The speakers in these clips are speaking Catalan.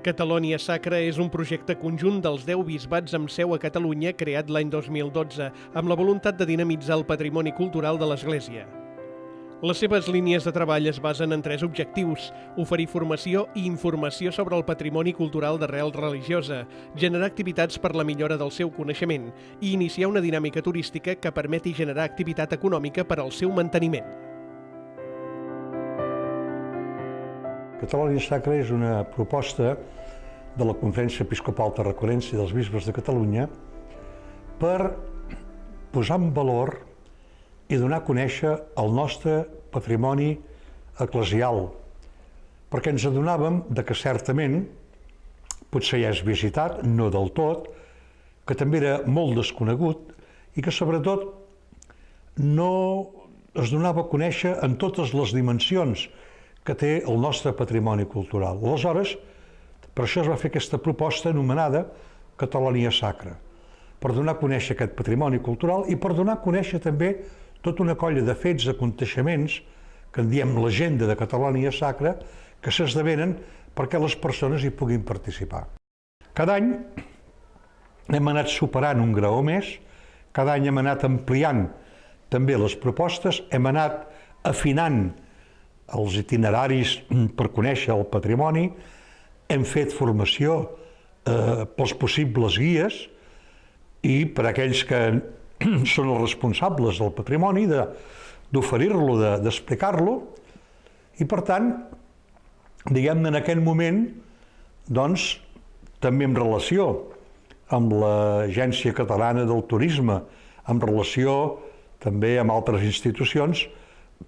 Catalònia Sacra és un projecte conjunt dels 10 bisbats amb seu a Catalunya creat l'any 2012, amb la voluntat de dinamitzar el patrimoni cultural de l'Església. Les seves línies de treball es basen en 3 objectius: oferir formació i informació sobre el patrimoni cultural d'arrel religiosa, generar activitats per la millora del seu coneixement i iniciar una dinàmica turística que permeti generar activitat econòmica per al seu manteniment. Catalònia Sacra és una proposta de la Conferència Episcopal Tarraconense i dels Bisbes de Catalunya per posar en valor i donar a conèixer el nostre patrimoni eclesial, perquè ens adonàvem que certament, potser ja és visitat, no del tot, que també era molt desconegut i que sobretot no es donava a conèixer en totes les dimensions que té el nostre patrimoni cultural. Aleshores, per això es va fer aquesta proposta anomenada Catalònia Sacra, per donar a conèixer aquest patrimoni cultural i per donar a conèixer també tota una colla de fets, aconteixements, que en diem l'agenda de Catalònia Sacra, que s'esdevenen perquè les persones hi puguin participar. Cada any hem anat superant un graó més, cada any hem anat ampliant també les propostes, hem anat afinant els itineraris per conèixer el patrimoni, hem fet formació pels possibles guies i per aquells que són els responsables del patrimoni d'oferir-lo, d'explicar-lo, i per tant, diguem-ne, en aquest moment, doncs, també en relació amb l'Agència Catalana del Turisme, en relació també amb altres institucions,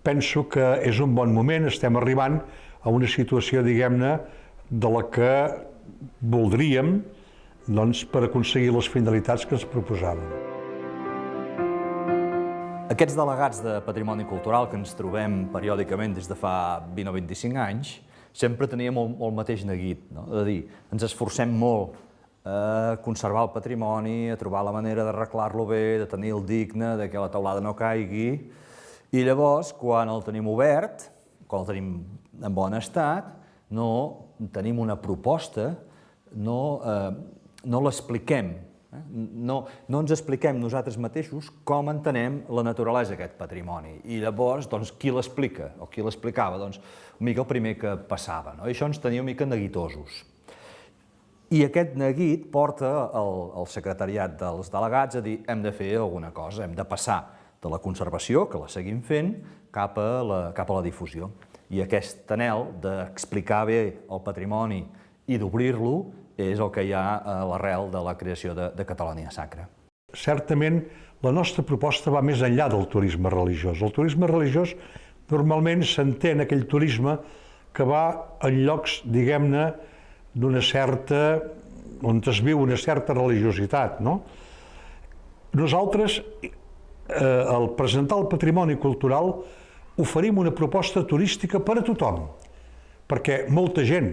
penso que és un bon moment, estem arribant a una situació, diguem-ne, de la que voldríem per aconseguir les finalitats que ens proposàvem. Aquests delegats de patrimoni cultural que ens trobem periòdicament des de fa 20 o 25 anys sempre teníem el mateix neguit, no? De dir, ens esforcem molt a conservar el patrimoni, a trobar la manera d'arreglar-lo bé, de tenir-lo digne, que la teulada no caigui. I llavors, quan el tenim obert, quan el tenim en bon estat, no tenim una proposta, no l'expliquem. No ens expliquem nosaltres mateixos com entenem la naturalesa d'aquest patrimoni. I llavors, qui l'explica, o qui l'explicava? Doncs una mica el primer que passava. I això ens tenia una mica neguitosos. I aquest neguit porta el secretariat dels delegats a dir hem de fer alguna cosa, hem de passar de la conservació, que la seguim fent, cap a la difusió. I aquest anhel d'explicar bé el patrimoni i d'obrir-lo és el que hi ha a l'arrel de la creació de Catalònia Sacra. Certament, la nostra proposta va més enllà del turisme religiós. El turisme religiós normalment s'entén aquell turisme que va en llocs, diguem-ne, d'una certa, on es viu una certa religiositat, no? Nosaltres, al presentar el patrimoni cultural, oferim una proposta turística per a tothom, perquè molta gent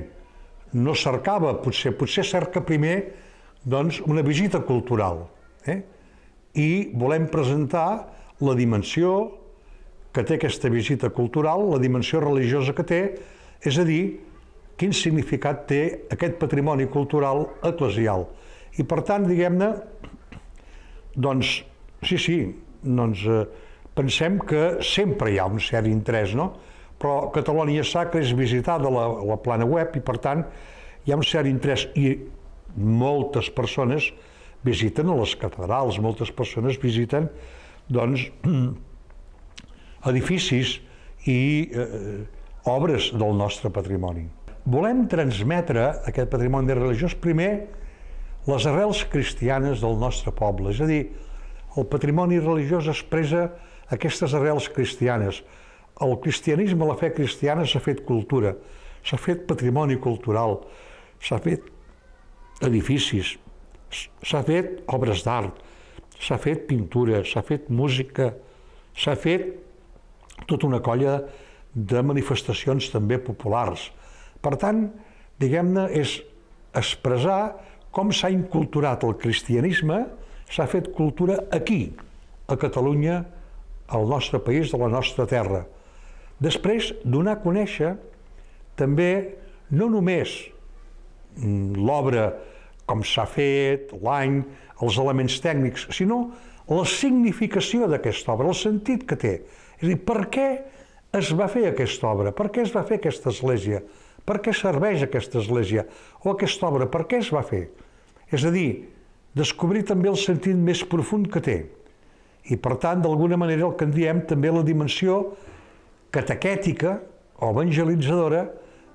no cercava, potser cerca primer una visita cultural, i volem presentar la dimensió que té aquesta visita cultural, la dimensió religiosa que té, és a dir, quin significat té aquest patrimoni cultural eclesial. I per tant, diguem-ne, sí, pensem que sempre hi ha un cert interès, no? Però Catalònia Sacra és visitada a la plana web i, per tant, hi ha un cert interès i moltes persones visiten a les catedrals, moltes persones visiten, edificis i obres del nostre patrimoni. Volem transmetre aquest patrimoni religiós primer les arrels cristianes del nostre poble, és a dir, el patrimoni religiós expressa aquestes arrels cristianes. El cristianisme, la fe cristiana, s'ha fet cultura, s'ha fet patrimoni cultural, s'ha fet edificis, s'ha fet obres d'art, s'ha fet pintura, s'ha fet música, s'ha fet tota una colla de manifestacions també populars. Per tant, diguem-ne, és expressar com s'ha inculturat el cristianisme, s'ha fet cultura aquí, a Catalunya, al nostre país, a la nostra terra. Després, donar a conèixer també no només l'obra com s'ha fet, l'any, els elements tècnics, sinó la significació d'aquesta obra, el sentit que té. És a dir, per què es va fer aquesta obra? Per què es va fer aquesta església? Per què serveix aquesta església? O aquesta obra, per què es va fer? És a dir, descobrir també el sentit més profund que té. I, per tant, d'alguna manera, el que en diem també la dimensió catequètica o evangelitzadora,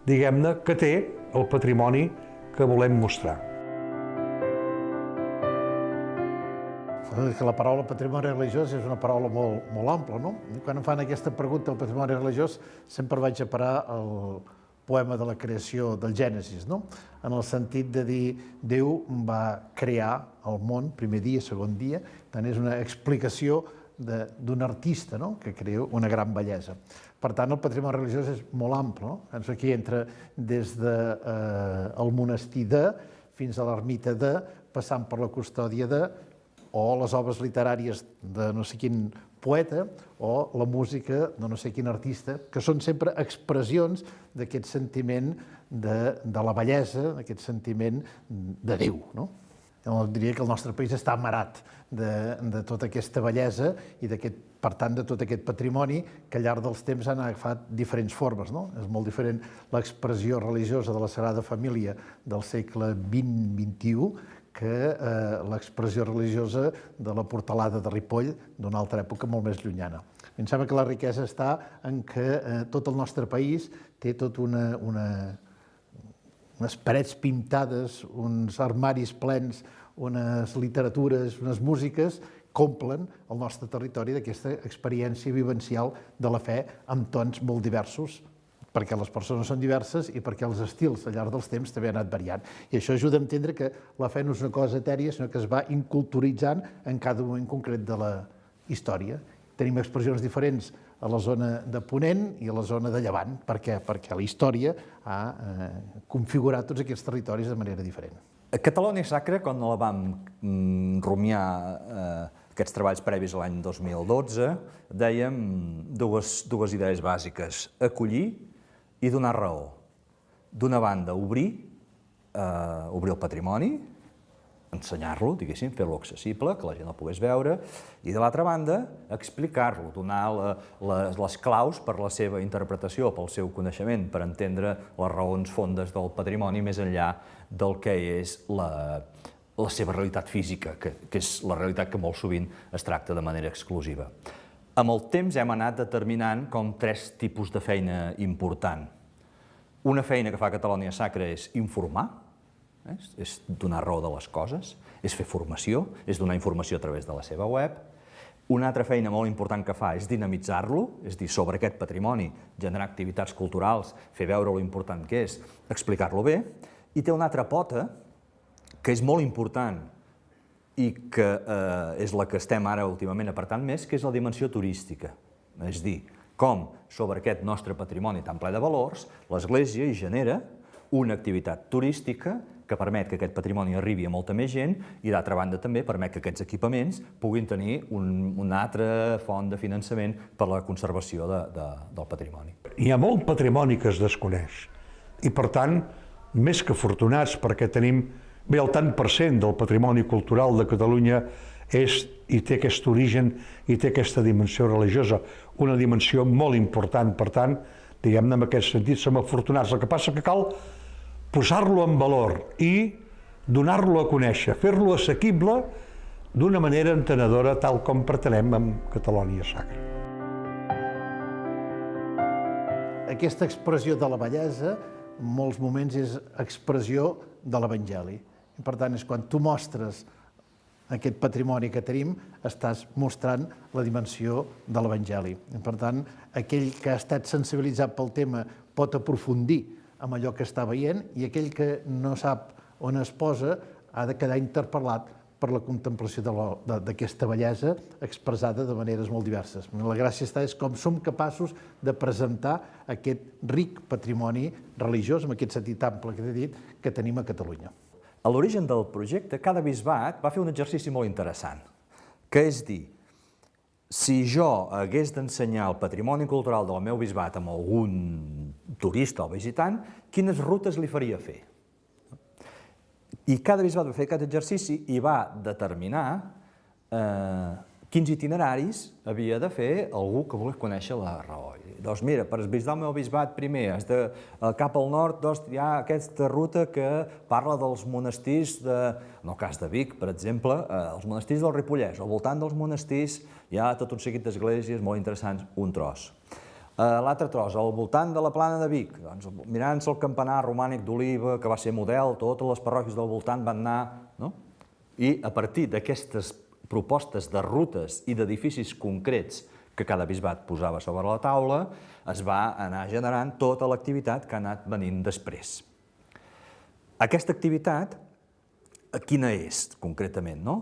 diguem-ne, que té el patrimoni que volem mostrar. Que la paraula patrimoni religiós és una paraula molt ampla, no? Quan em fan aquesta pregunta del patrimoni religiós, sempre vaig a parar al poema de la creació del Gènesis, no? En el sentit de dir, Déu va crear el món, primer dia, segon dia, tant és una explicació d'un artista, no?, que crea una gran bellesa. Per tant, el patrimoni religiós és molt ample, no? Aquí entra des del monestir de fins a l'ermita de, passant per la custòdia de, o les obres literàries de no sé quin poeta, o la música de no sé quin artista, que són sempre expressions d'aquest sentiment de la bellesa, d'aquest sentiment de Déu, no? Jo diria que el nostre país està amarat de tota aquesta bellesa i, per tant, de tot aquest patrimoni que al llarg dels temps han agafat diferents formes, no? És molt diferent l'expressió religiosa de la Sagrada Família del segle XX-XXI que l'expressió religiosa de la Portalada de Ripoll d'una altra època molt més llunyana. Em sembla que la riquesa està en que tot el nostre país té tot unes parets pintades, uns armaris plens, unes literatures, unes músiques que omplen el nostre territori d'aquesta experiència vivencial de la fe amb tons molt diversos, perquè les persones són diverses i perquè els estils al llarg dels temps també han anat variant. I això ajuda a entendre que la fe no és una cosa etèria, sinó que es va inculturitzant en cada moment concret de la història. Tenim expressions diferents a la zona de Ponent i a la zona de Llevant. Per què? Perquè la història ha configurat tots aquests territoris de manera diferent. A Catalonia Sacra, quan la vam rumiar aquests treballs previs a l'any 2012, dèiem dues idees bàsiques: acollir i donar raó. D'una banda, obrir el patrimoni, ensenyar-lo, diguéssim, fer-lo accessible, que la gent el pogués veure, i de l'altra banda, explicar-lo, donar les claus per la seva interpretació, pel seu coneixement, per entendre les raons fondes del patrimoni més enllà del que és la seva realitat física, que és la realitat que molt sovint es tracta de manera exclusiva. Amb el temps hem anat determinant com 3 tipus de feina important. Una feina que fa Catalonia Sacra és informar, és donar raó de les coses, és fer formació, és donar informació a través de la seva web. Una altra feina molt important que fa és dinamitzar-lo, és dir, sobre aquest patrimoni, generar activitats culturals, fer veure lo important que és, explicar-lo bé. I té una altra pota, que és molt important i que és la que estem ara últimament apretant més, que és la dimensió turística. És dir, com sobre aquest nostre patrimoni tan ple de valors, l'Església hi genera una activitat turística que permet que aquest patrimoni arribi a molta més gent i, d'altra banda, també permet que aquests equipaments puguin tenir una altra font de finançament per a la conservació del patrimoni. Hi ha molt patrimoni que es desconeix i, per tant, més que afortunats perquè tenim el tant per cent del patrimoni cultural de Catalunya i té aquest origen i té aquesta dimensió religiosa, una dimensió molt important. Per tant, diguem-ne, en aquest sentit, som afortunats. El que passa que cal posar-lo en valor i donar-lo a conèixer, fer-lo assequible d'una manera entenedora, tal com pretenem amb Catalonia Sacra. Aquesta expressió de la bellesa, en molts moments, és expressió de l'Evangeli. Per tant, és quan tu mostres aquest patrimoni que tenim, estàs mostrant la dimensió de l'Evangeli. Per tant, aquell que ha estat sensibilitzat pel tema pot aprofundir amb allò que està veient i aquell que no sap on es posa ha de quedar interpel·lat per la contemplació d'aquesta bellesa expressada de maneres molt diverses. La gràcia és com som capaços de presentar aquest ric patrimoni religiós, amb aquest sentit ample que t'he dit, que tenim a Catalunya. A l'origen del projecte, cada bisbat va fer un exercici molt interessant, que és dir, si jo hagués d'ensenyar el patrimoni cultural del meu bisbat amb algun turista o visitant, quines rutes li faria fer? I cada bisbat va fer aquest exercici i va determinar quins itineraris havia de fer algú que volés conèixer la raó. Doncs mira, per visitar el meu bisbat primer has de cap al nord hi ha aquesta ruta que parla dels monestirs, en el cas de Vic, per exemple, els monestirs del Ripollès. Al voltant dels monestirs hi ha tot un seguit d'esglésies molt interessants, un tros. L'altre tros, al voltant de la plana de Vic, doncs, mirant-se el campanar romànic d'Oliva, que va ser model, totes les parròquies del voltant van anar, no? I a partir d'aquestes propostes de rutes i d'edificis concrets que cada bisbat posava sobre la taula, es va anar generant tota l'activitat que ha anat venint després. Aquesta activitat, quina és concretament, no?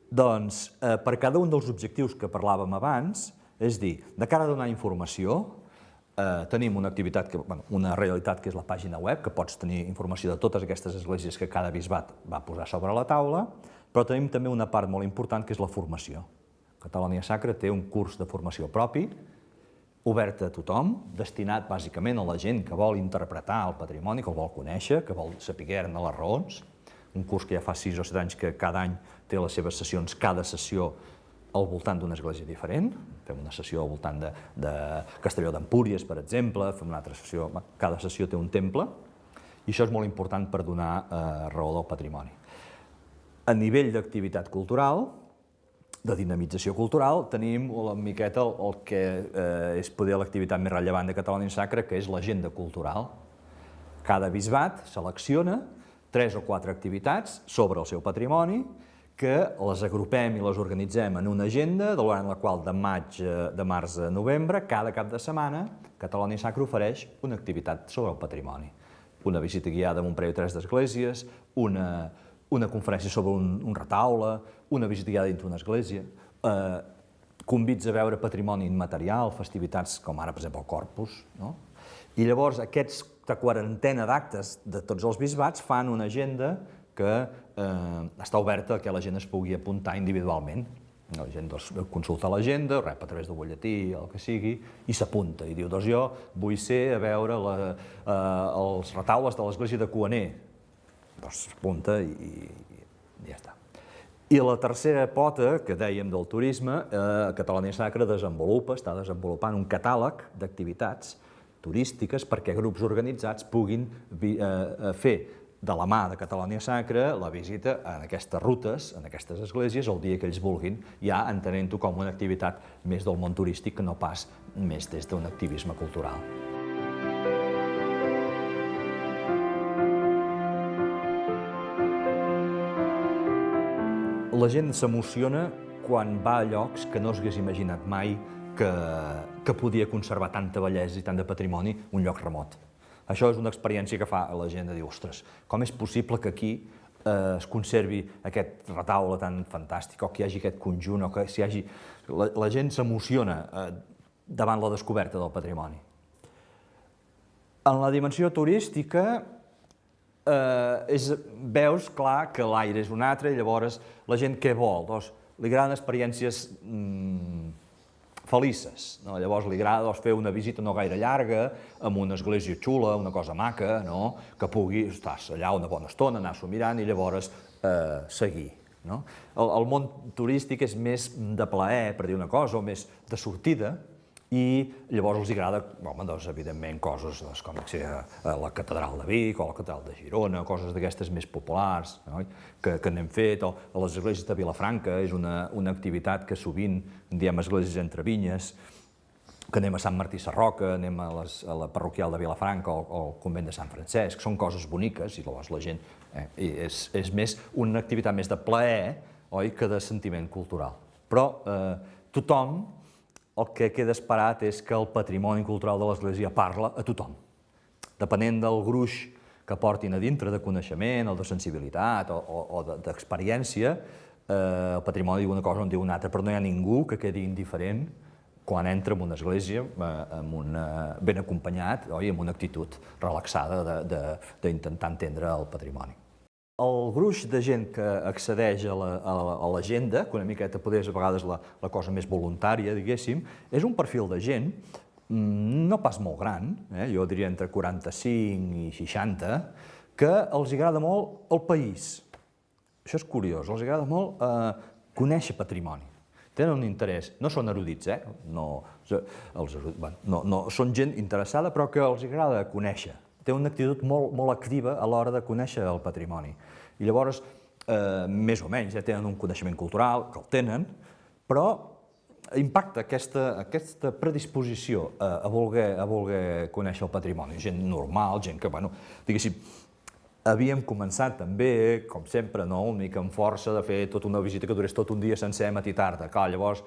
Doncs per cada un dels objectius que parlàvem abans, és dir, de cara a donar informació, tenim una activitat, una realitat que és la pàgina web, que pots tenir informació de totes aquestes esglésies que cada bisbat va posar sobre la taula, però tenim també una part molt important que és la formació. Catalonia Sacra té un curs de formació propi, obert a tothom, destinat bàsicament a la gent que vol interpretar el patrimoni, que el vol conèixer, que vol saber-ne les raons. Un curs que ja fa 6 o 7 anys que cada any té les seves sessions, cada sessió al voltant d'una església diferent. Fem una sessió al voltant de Castelló d'Empúries, per exemple, fem una altra sessió, cada sessió té un temple, i això és molt important per donar raó del patrimoni. A nivell d'activitat cultural, de dinamització cultural, tenim una miqueta el que és poder l'activitat més rellevant de Catalonia Sacra, que és l'agenda cultural. Cada bisbat selecciona 3 o 4 activitats sobre el seu patrimoni, que les agrupem i les organitzem en una agenda, durant la qual de març a novembre, cada cap de setmana, Catalonia Sacra ofereix una activitat sobre el patrimoni. Una visita guiada amb un parell o 3 d'esglésies, una conferència sobre un retaule, una visita guiada dintre una església, convits a veure patrimoni immaterial, festivitats com ara, per exemple, el Corpus. I llavors aquesta quarantena d'actes de tots els bisbats fan una agenda que està oberta que la gent es pugui apuntar individualment. La gent consulta l'agenda, rep a través del butlletí, el que sigui, i s'apunta. I diu, doncs jo vull ser a veure els retaules de l'església de Coaner. Doncs s'apunta i ja està. I la tercera pota, que dèiem del turisme, Catalonia Sacra està desenvolupant un catàleg d'activitats turístiques perquè grups organitzats puguin fer de la mà de Catalonia Sacra la visita en aquestes rutes, en aquestes esglésies, el dia que ells vulguin, ja entenent-ho com una activitat més del món turístic que no pas més des d'un activisme cultural. La gent s'emociona quan va a llocs que no s'hagués imaginat mai que podia conservar tanta bellesa i tant de patrimoni un lloc remot. Això és una experiència que fa la gent de dir, ostres, com és possible que aquí es conservi aquest retaule tan fantàstic, o que hi hagi aquest conjunt, o que hi hagi... La gent s'emociona davant la descoberta del patrimoni. En la dimensió turística veus clar que l'aire és un altre i llavors la gent què vol? Doncs li agraden experiències felices. Llavors li agrada fer una visita no gaire llarga, amb una església xula, una cosa maca, que pugui estar allà una bona estona, anar-s'ho mirant i llavors seguir. El món turístic és més de plaer, per dir una cosa, o més de sortida, i llavors els agrada, evidentment, coses com la catedral de Vic o la catedral de Girona, coses d'aquestes més populars que n'hem fet, o les esglésies de Vilafranca, és una activitat que sovint diem esglésies entre vinyes, que anem a Sant Martí Sarroca, anem a la parroquial de Vilafranca o al convent de Sant Francesc, són coses boniques i llavors la gent és més una activitat més de plaer que de sentiment cultural. Però tothom, el que queda esperat és que el patrimoni cultural de l'Església parla a tothom. Depenent del gruix que portin a dintre de coneixement o de sensibilitat o d'experiència, el patrimoni diu una cosa o en diu una altra, però no hi ha ningú que quedi indiferent quan entra en una església ben acompanyat i amb una actitud relaxada d'intentar entendre el patrimoni. El gruix de gent que accedeix a l'agenda, que una miqueta poder és a vegades la cosa més voluntària, diguéssim, és un perfil de gent no pas molt gran, jo diria entre 45 i 60, que els agrada molt el país. Això és curiós, els agrada molt conèixer patrimoni. Tenen un interès, no són erudits, són gent interessada però que els agrada conèixer. Té una actitud molt activa a l'hora de conèixer el patrimoni. I llavors, més o menys, tenen un coneixement cultural, que el tenen, però impacta aquesta predisposició a voler conèixer el patrimoni. Gent normal, gent que, diguéssim, havíem començat també, com sempre, una mica amb força de fer tota una visita que durés tot un dia sencer, matí i tarda. Clar, llavors,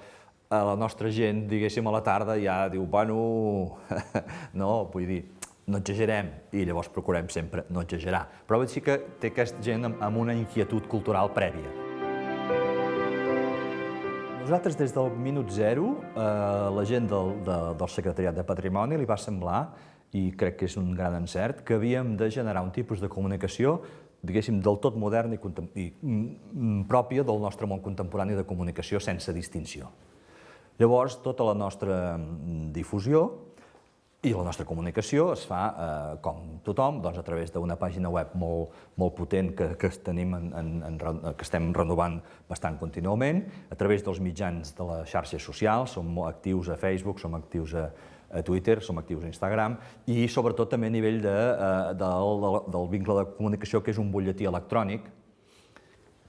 la nostra gent, diguéssim, a la tarda ja diu, no, vull dir, no exagerem, i llavors procurem sempre no exagerar. Però sí que té aquesta gent amb una inquietud cultural prèvia. Nosaltres, des del minut zero, la gent del Secretariat de Patrimoni li va semblar, i crec que és un gran encert, que havíem de generar un tipus de comunicació, diguéssim, del tot modern i pròpia del nostre món contemporani de comunicació sense distinció. Llavors, tota la nostra difusió i la nostra comunicació es fa, com tothom, a través d'una pàgina web molt potent que estem renovant bastant contínuament, a través dels mitjans de les xarxes socials, som molt actius a Facebook, som actius a Twitter, som actius a Instagram, i sobretot també a nivell del vincle de comunicació, que és un butlletí electrònic,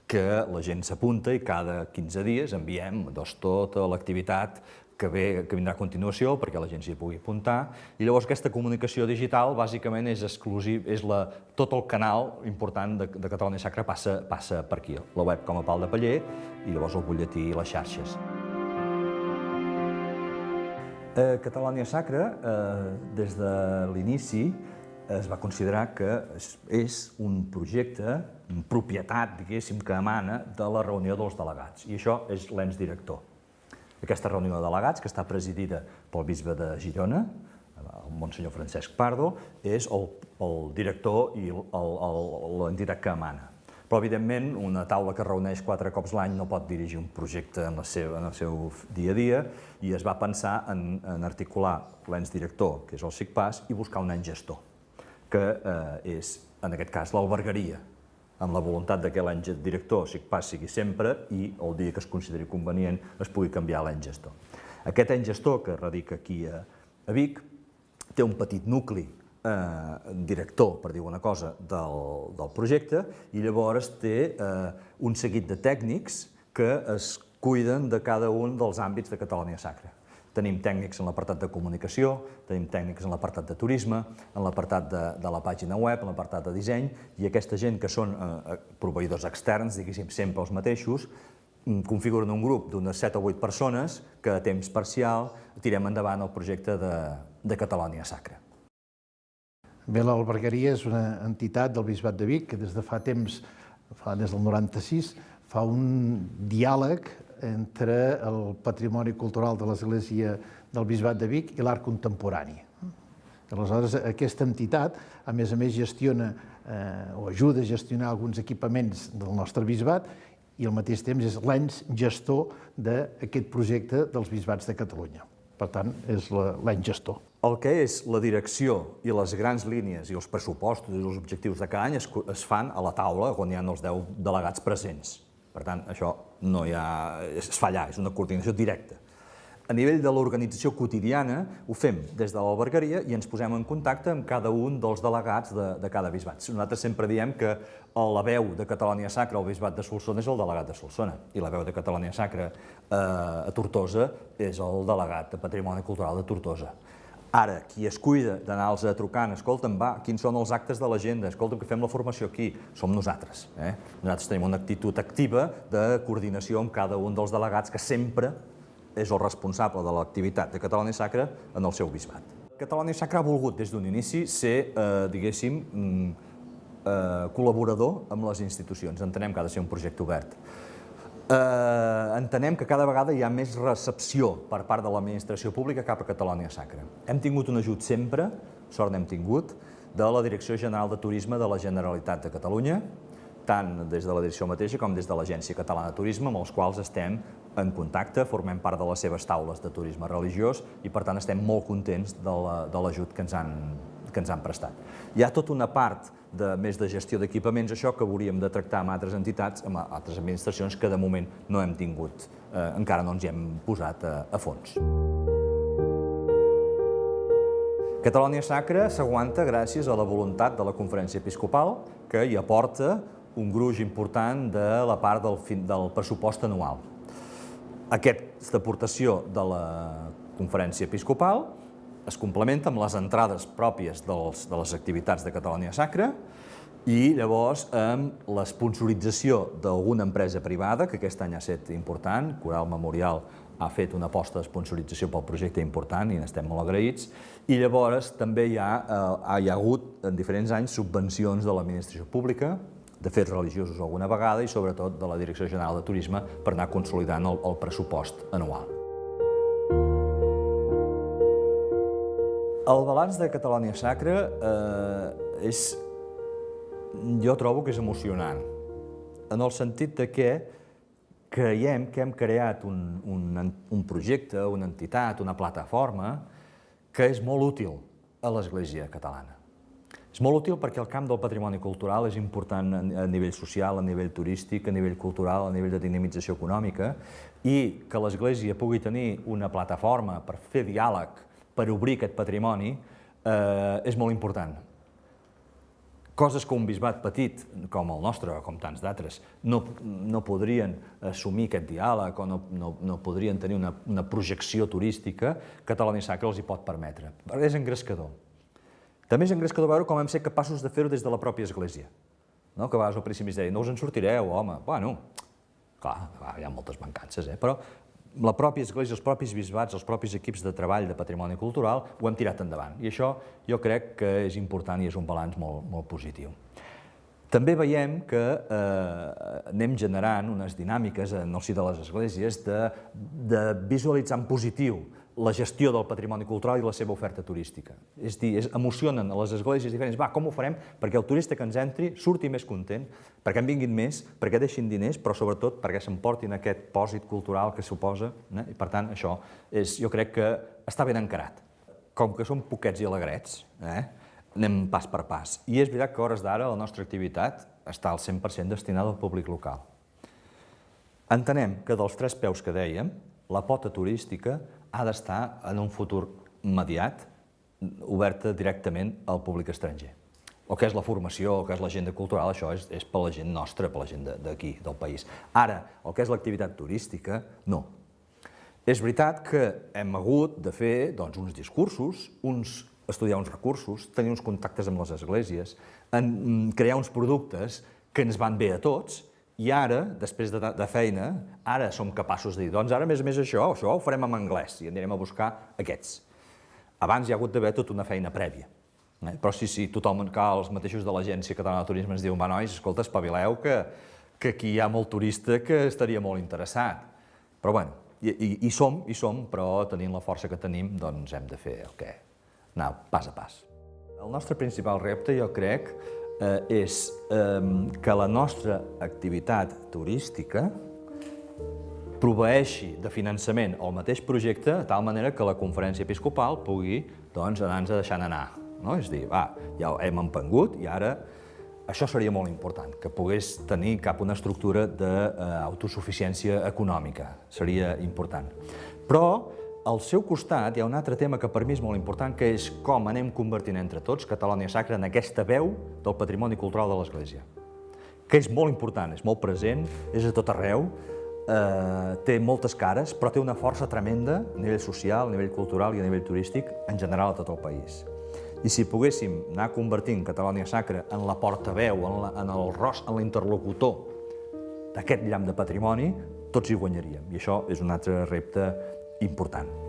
que la gent s'apunta i cada 15 dies enviem tota l'activitat que vindrà a continuació perquè la gent s'hi pugui apuntar, i llavors aquesta comunicació digital bàsicament és exclusiv, és tot el canal important de Catalunya Sacra passa per aquí, la web com a pal de paller i llavors el butlletí i les xarxes. Catalunya Sacra, des de l'inici, es va considerar que és un projecte, una propietat, diguéssim, que emana de la reunió dels delegats, i això és l'ens director. Aquesta reunió de delegats, que està presidida pel bisbe de Girona, el monsenyor Francesc Pardo, és el director i l'entitat que emana. Però, evidentment, una taula que es reuneix 4 cops l'any no pot dirigir un projecte en el seu dia a dia, i es va pensar en articular l'ens director, que és el SICPAS, i buscar un ens gestor, que és, en aquest cas, l'albergaria, amb la voluntat que l'ens director SICPAS sigui sempre i el dia que es consideri convenient es pugui canviar l'ens gestor. Aquest ens gestor, que radica aquí a Vic, té un petit nucli director, per dir una cosa, del projecte, i llavors té un seguit de tècnics que es cuiden de cada un dels àmbits de Catalunya Sacra. Tenim tècnics en l'apartat de comunicació, tenim tècnics en l'apartat de turisme, en l'apartat de la pàgina web, en l'apartat de disseny, i aquesta gent que són proveïdors externs, diguéssim, sempre els mateixos, configuren un grup d'unes 7 o 8 persones que a temps parcial tirem endavant el projecte de Catalunya Sacra. Bé, l'albergaria és una entitat del Bisbat de Vic que des de fa temps, des del 96, fa un diàleg entre el patrimoni cultural de l'Església del Bisbat de Vic i l'art contemporani. Aleshores, aquesta entitat, a més, gestiona o ajuda a gestionar alguns equipaments del nostre bisbat i al mateix temps és l'ens gestor d'aquest projecte dels bisbats de Catalunya. Per tant, és l'ens gestor. El que és la direcció i les grans línies i els pressupostos i els objectius de cada any es fan a la taula on hi ha els 10 delegats presents. Per tant, això no hi ha... es fa allà, és una coordinació directa. A nivell de l'organització quotidiana ho fem des de l'albergaria i ens posem en contacte amb cada un dels delegats de cada bisbat. Nosaltres sempre diem que la veu de Catalunya Sacra al bisbat de Solsona és el delegat de Solsona i la veu de Catalunya Sacra a Tortosa és el delegat de Patrimoni Cultural de Tortosa. Ara, qui es cuida d'anar-los trucant, escolta'm, va, quins són els actes de l'agenda, escolta'm, que fem la formació aquí, som nosaltres. Nosaltres tenim una actitud activa de coordinació amb cada un dels delegats que sempre és el responsable de l'activitat de Catalunya Sacra en el seu bisbat. Catalunya Sacra ha volgut des d'un inici ser, diguéssim, col·laborador amb les institucions. Entenem que ha de ser un projecte obert. Entenem que cada vegada hi ha més recepció per part de l'administració pública cap a Catalunya Sacra. Hem tingut un ajut sempre, sort n'hem tingut, de la Direcció General de Turisme de la Generalitat de Catalunya, tant des de la direcció mateixa com des de l'Agència Catalana de Turisme, amb els quals estem en contacte, formem part de les seves taules de turisme religiós i, per tant, estem molt contents de l'ajut que ens han prestat. Hi ha tota una part més de gestió d'equipaments, això que hauríem de tractar amb altres entitats, amb altres administracions que de moment no hem tingut, encara no ens hi hem posat a fons. Catalonia Sacra s'aguanta gràcies a la voluntat de la Conferència Episcopal, que hi aporta un gruix important de la part del pressupost anual. Aquesta aportació de la Conferència Episcopal es complementa amb les entrades pròpies de les activitats de Catalonia Sacra i llavors amb l'esponsorització d'alguna empresa privada, que aquest any ha estat important. Coral Memorial ha fet una aposta d'esponsorització pel projecte important i n'estem molt agraïts. I llavors també hi ha hagut en diferents anys subvencions de l'administració pública, de fets religiosos alguna vegada i sobretot de la Direcció General de Turisme per anar consolidant el pressupost anual. El balanç de Catalonia Sacra jo trobo que és emocionant, en el sentit de que creiem que hem creat un projecte, una entitat, una plataforma que és molt útil a l'Església catalana. És molt útil perquè el camp del patrimoni cultural és important a nivell social, a nivell turístic, a nivell cultural, a nivell de dinamització econòmica, i que l'Església pugui tenir una plataforma per fer diàleg, per obrir aquest patrimoni, és molt important. Coses que un bisbat petit, com el nostre o com tants d'altres, no podrien assumir aquest diàleg o no podrien tenir una projecció turística, Catalonia Sacra els hi pot permetre. És engrescador. També és engrescador veure com hem set capaços de fer-ho des de la pròpia Església. Que a vegades al principi es deia, no us en sortireu, home. Bueno, clar, hi ha moltes mancances, però la pròpia Església, els propis bisbats, els propis equips de treball de patrimoni cultural ho hem tirat endavant. I això jo crec que és important i és un balanç molt positiu. També veiem que anem generant unes dinàmiques en el si de les esglésies de visualitzar en positiu la gestió del patrimoni cultural i la seva oferta turística. És a dir, emocionen a les esglésies diferents. Va, com ho farem perquè el turista que ens entri surti més content, perquè en vinguin més, perquè deixin diners, però sobretot perquè s'emportin aquest pòsit cultural que suposa. I per tant, això jo crec que està ben encarat. Com que som poquets i alegrets, anem pas per pas. I és veritat que a hores d'ara la nostra activitat està al 100% destinada al públic local. Entenem que dels 3 peus que dèiem, la pota turística ha d'estar en un futur immediat oberta directament al públic estranger. El que és la formació, el que és l'agenda cultural, això és per la gent nostra, per la gent d'aquí, del país. Ara, el que és l'activitat turística, no. És veritat que hem hagut de fer uns discursos, estudiar uns recursos, tenir uns contactes amb les esglésies, crear uns productes que ens van bé a tots. I ara, després de feina, ara som capaços de dir, doncs ara, a més això ho farem en anglès i anirem a buscar aquests. Abans hi ha hagut d'haver tota una feina prèvia. Però sí, tothom, els mateixos de l'Agència Catalana de Turisme ens diuen, va, nois, escolta, espavileu, que aquí hi ha molt turista que estaria molt interessat. Però bueno, hi som, però tenint la força que tenim, doncs hem de fer el que anar pas a pas. El nostre principal repte, jo crec, és que la nostra activitat turística proveeixi de finançament al mateix projecte de tal manera que la Conferència Episcopal pugui anar-nos deixant anar. És a dir, ja hem empengut i ara això seria molt important, que pogués tenir cap una estructura d'autosuficiència econòmica. Seria important. Però al seu costat hi ha un altre tema que per mi és molt important, que és com anem convertint entre tots Catalonia Sacra en aquesta veu del patrimoni cultural de l'Església. Que és molt important, és molt present, és a tot arreu, té moltes cares, però té una força tremenda a nivell social, a nivell cultural i a nivell turístic, en general a tot el país. I si poguéssim anar convertint Catalonia Sacra en la portaveu, en el rostre, en l'interlocutor d'aquest llamp de patrimoni, tots hi guanyaríem. I això és un altre repte important.